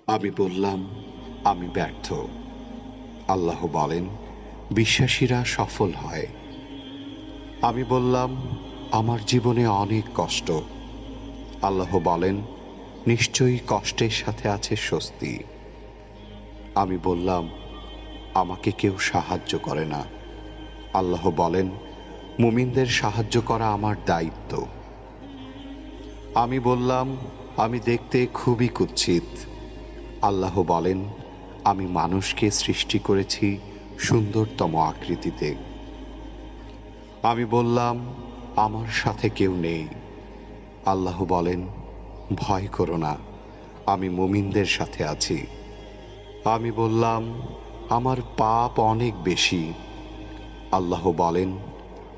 আমি বললাম, আমি ব্যর্থ। আল্লাহ বলেন, বিশ্বাসীরা সফল হয়। আমি বললাম, আমার জীবনে অনেক কষ্ট। আল্লাহ বলেন, নিশ্চয়ই কষ্টের সাথে আছে স্বস্তি। আমি বললাম, আমাকে কেউ সাহায্য করে না। আল্লাহ বলেন, মুমিনদের সাহায্য করা আমার দায়িত্ব। আমি বললাম, আমি দেখতে খুবই কুৎসিত। আল্লাহ বলেন, আমি মানুষকে সৃষ্টি করেছি সুন্দরতম আকৃতিতে। আমি বললাম, আমার সাথে কেউ নেই। আল্লাহ বলেন, ভয় করো না, আমি মুমিনদের সাথে আছি। আমি বললাম, আমার পাপ অনেক বেশি। আল্লাহ বলেন,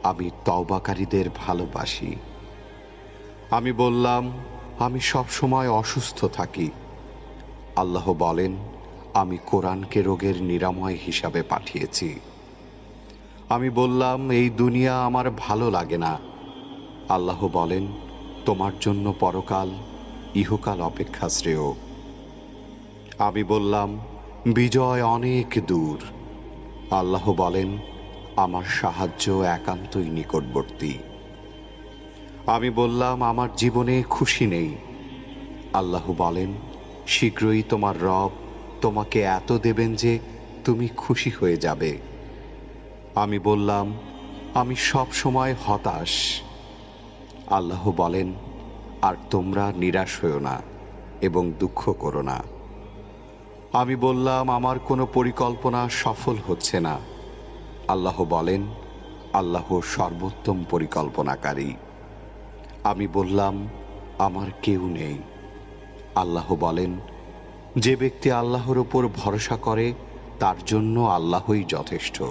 আমি তওবাকারীদের ভালোবাসি। আমি বললাম, আমি সবসময় অসুস্থ থাকি। আল্লাহ বলেন, আমি কোরআনকে রোগের নিরাময় হিসাবে পাঠিয়েছি। আমি বললাম, এই দুনিয়া আমার ভালো লাগে না। আল্লাহ বলেন, তোমার জন্য পরকাল ইহকাল অপেক্ষা শ্রেয়। আমি বললাম, বিজয় অনেক দূর। আল্লাহ বলেন, আমার সাহায্য একান্তই নিকটবর্তী। আমি বললাম, আমার জীবনে খুশি নেই। আল্লাহ বলেন, শীঘ্রই তোমার রব তোমাকে এত দেবেন যে তুমি খুশি হয়ে যাবে। আমি বললাম, আমি সব সময় হতাশ। আল্লাহ বলেন, আর তোমরা নিরাশ হও না এবং দুঃখ করো না। আমি বললাম, আমার কোনো পরিকল্পনা সফল হচ্ছে না। আল্লাহ বলেন, আল্লাহ সর্বোত্তম পরিকল্পনাকারী। আমি বললাম, আমার কেউ নেই। আল্লাহ বলেন, যে ব্যক্তি আল্লাহর উপর ভরসা করে তার জন্য আল্লাহই যথেষ্ট।